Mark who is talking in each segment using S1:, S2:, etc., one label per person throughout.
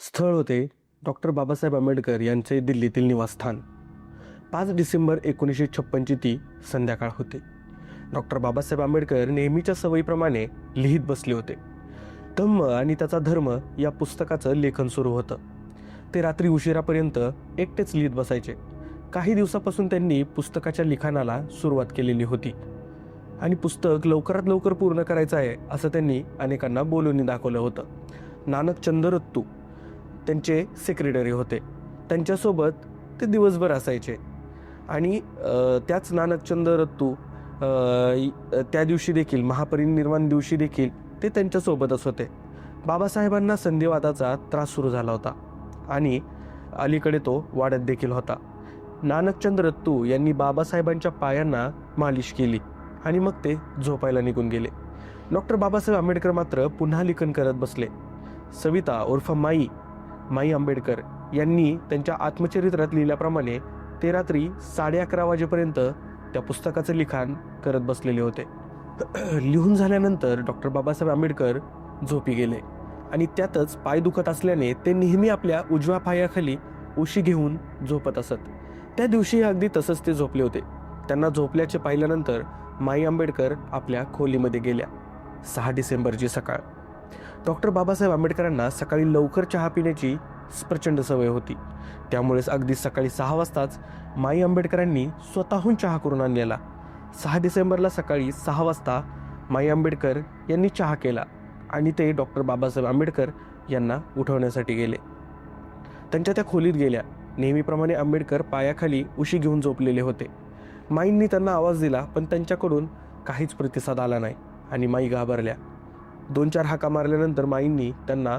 S1: स्थळ होते डॉक्टर बाबासाहेब आंबेडकर यांचे दिल्लीतील निवासस्थान. 5 डिसेंबर 1956ची ती संध्याकाळ होती. डॉक्टर बाबासाहेब आंबेडकर नेहमीच्या सवयीप्रमाणे लिहित बसले होते. धम्म आणि त्याचा धर्म या पुस्तकाचं लेखन सुरू होतं. ते रात्री उशिरापर्यंत एकटेच लिहित बसायचे. काही दिवसापासून त्यांनी पुस्तकाच्या लिखाणाला सुरुवात केलेली होती आणि पुस्तक लवकरात लवकर पूर्ण करायचं आहे असं त्यांनी अनेकांना बोलून दाखवलं होतं. नानक चंद्ररत्तू त्यांचे सेक्रेटरी होते. त्यांच्यासोबत ते दिवसभर असायचे आणि त्याच नानक चंद्ररत्तू त्या दिवशी देखील महापरिनिर्वाण दिवशी देखील ते त्यांच्यासोबतच होते. बाबासाहेबांना संधिवाताचा त्रास सुरू झाला होता आणि अलीकडे तो वाढत देखील होता. नानक चंद्ररत्तू यांनी बाबासाहेबांच्या पायांना मालिश केली आणि मग ते झोपायला निघून गेले. डॉक्टर बाबासाहेब आंबेडकर मात्र पुन्हा लिखाण करत बसले. सविता उर्फ माई आंबेडकर यांनी त्यांच्या आत्मचरित्रात लिहिल्याप्रमाणे ते रात्री 11:30 वाजेपर्यंत त्या पुस्तकाचं लिखाण करत बसलेले होते. लिहून झाल्यानंतर डॉक्टर बाबासाहेब आंबेडकर झोपी गेले आणि त्यातच पाय दुखत असल्याने ते नेहमी आपल्या उजव्या पायाखाली उशी घेऊन झोपत असत. त्या दिवशी अगदी तसंच ते झोपले होते. त्यांना झोपल्याचे पाहिल्यानंतर माई आंबेडकर आपल्या खोलीमध्ये गेल्या. 6 डिसेंबरची सकाळ. डॉक्टर बाबासाहेब आंबेडकरांना सकाळी लवकर चहा पिण्याची प्रचंड सवय होती. त्यामुळेच अगदी सकाळी 6 वाजताच माई आंबेडकरांनी स्वतःहून चहा करून आणलेला. 6 डिसेंबरला सकाळी 6 वाजता माई आंबेडकर यांनी चहा केला आणि ते डॉक्टर बाबासाहेब आंबेडकर यांना उठवण्यासाठी गेले. त्यांच्या त्या खोलीत गेल्या. नेहमीप्रमाणे आंबेडकर पायाखाली उशी घेऊन झोपलेले होते. माईंनी त्यांना आवाज दिला पण त्यांच्याकडून काहीच प्रतिसाद आला नाही आणि माई घाबरल्या. 2-4 हाका मारल्यानंतर माईंनी त्यांना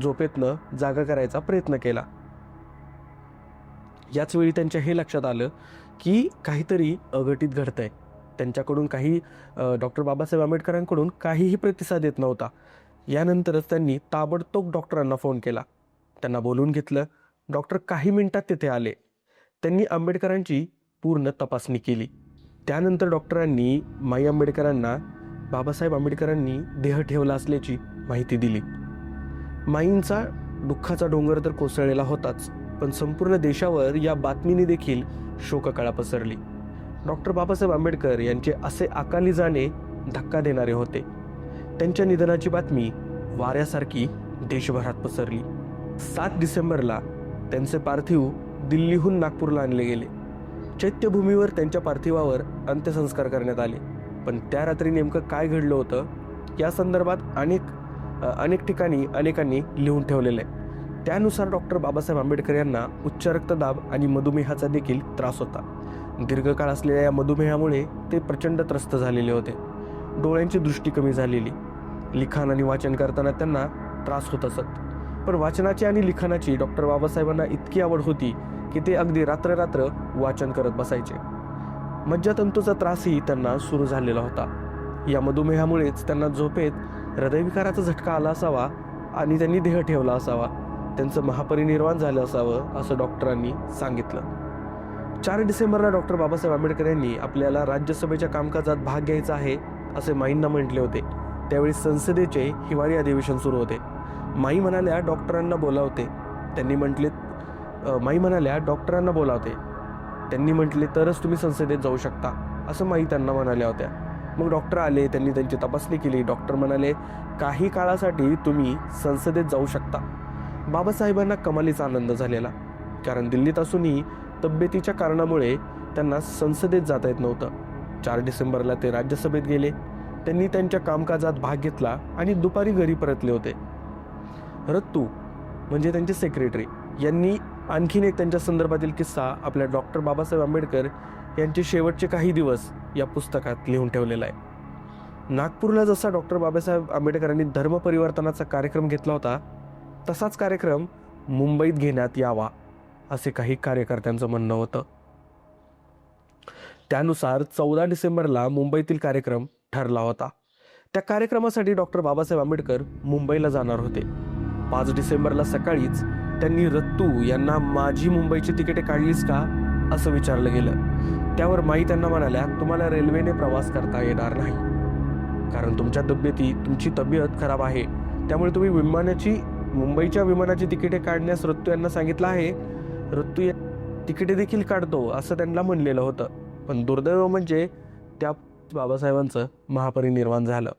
S1: झोपेतनं जागा करायचा प्रयत्न केला. याच वेळी त्यांच्या हे लक्षात आलं की काहीतरी अघटित घडतंय. त्यांच्याकडून काही डॉक्टर बाबासाहेब आंबेडकरांकडून काहीही प्रतिसाद येत नव्हता. यानंतरच त्यांनी ताबडतोब डॉक्टरांना फोन केला. त्यांना बोलवून घेतलं. डॉक्टर काही मिनिटात तिथे आले. त्यांनी आंबेडकरांची पूर्ण तपासणी केली. त्यानंतर डॉक्टरांनी माई आंबेडकरांना बाबासाहेब आंबेडकरांनी देह ठेवला असल्याची माहिती दिली. माईंचा दुःखाचा डोंगर तर कोसळलेला होताच, पण संपूर्ण देशावर या बातमीने देखील शोककळा पसरली. डॉक्टर बाबासाहेब आंबेडकर यांचे असे अकाली जाणे धक्का देणारे होते. त्यांच्या निधनाची बातमी वाऱ्यासारखी देशभरात पसरली. 7 डिसेंबरला त्यांचे पार्थिव दिल्लीहून नागपूरला आणले गेले. चैत्यभूमीवर त्यांच्या पार्थिवावर अंत्यसंस्कार करण्यात आले. पण त्या रात्री नेमकं काय घडलं होतं या संदर्भात अनेक ठिकाणी अनेकांनी लिहून ठेवलेलं आहे. त्यानुसार डॉक्टर बाबासाहेब आंबेडकर यांना उच्च रक्तदाब आणि मधुमेहाचा देखील त्रास होता. दीर्घकाळ असलेल्या या मधुमेहामुळे ते प्रचंड त्रस्त झालेले होते. डोळ्यांची दृष्टी कमी झालेली. लिखाण आणि वाचन करताना त्यांना त्रास होत असत. पण वाचनाची आणि लिखाणाची डॉक्टर बाबासाहेबांना इतकी आवड होती की ते अगदी रात्र वाचन करत बसायचे. मज्जातंतूचा त्रासही त्यांना सुरू झालेला होता. या मधुमेहामुळेच त्यांना झोपेत हृदयविकाराचा झटका आला असावा आणि त्यांनी देह ठेवला असावा. त्यांचं महापरिनिर्वाण झालं असावं असं डॉक्टरांनी सांगितलं. 4 डिसेंबरला डॉक्टर बाबासाहेब आंबेडकर यांनी आपल्याला राज्यसभेच्या कामकाजात भाग घ्यायचा आहे असे माईंना म्हटले होते. त्यावेळी संसदेचे हिवाळी अधिवेशन सुरू होते. माई म्हणाल्या डॉक्टरांना बोलावते. त्यांनी म्हटले तरच तुम्ही संसदेत जाऊ शकता असं माई त्यांना म्हणाल्या होत्या. मग डॉक्टर आले. त्यांनी त्यांची तपासणी केली. डॉक्टर म्हणाले काही काळासाठी तुम्ही संसदेत जाऊ शकता. बाबासाहेबांना कमालीचा आनंद झालेला, कारण दिल्लीत असूनही तब्येतीच्या कारणामुळे त्यांना संसदेत जाता येत नव्हतं. 4 डिसेंबरला ते राज्यसभेत गेले. त्यांनी त्यांच्या कामकाजात भाग घेतला आणि दुपारी घरी परतले होते. रत्तू म्हणजे त्यांचे सेक्रेटरी यांनी आणखीन एक त्यांच्या संदर्भातील किस्सा आपल्या डॉक्टर बाबासाहेब आंबेडकर यांचे शेवटचे काही दिवस या पुस्तकात लिहून ठेवलेला आहे. नागपूरला जसा डॉक्टर बाबासाहेब आंबेडकरांनी धर्म परिवर्तनाचा कार्यक्रम घेतला होता तसाच कार्यक्रम मुंबईत घेण्यात यावा असे काही कार्यकर्त्यांचं म्हणणं होतं. त्यानुसार 14 डिसेंबरला मुंबईतील कार्यक्रम ठरला होता. त्या कार्यक्रमासाठी डॉक्टर बाबासाहेब आंबेडकर मुंबईला जाणार होते. 5 डिसेंबरला सकाळीच त्यांनी रत्तू यांना माझी मुंबईची तिकिटे काढलीस का असं विचारलं गेलं. त्यावर माई त्यांना म्हणाल्या तुम्हाला रेल्वेने प्रवास करता येणार नाही, कारण तुमची तब्येत खराब आहे, त्यामुळे तुम्ही मुंबईच्या विमानाची तिकिटे काढण्यास रत्तू यांना सांगितलं आहे. रत्तू तिकिटे देखील काढतो असं त्यांना म्हणलेलं होतं. पण दुर्दैव म्हणजे त्या बाबासाहेबांचं महापरिनिर्वाण झालं.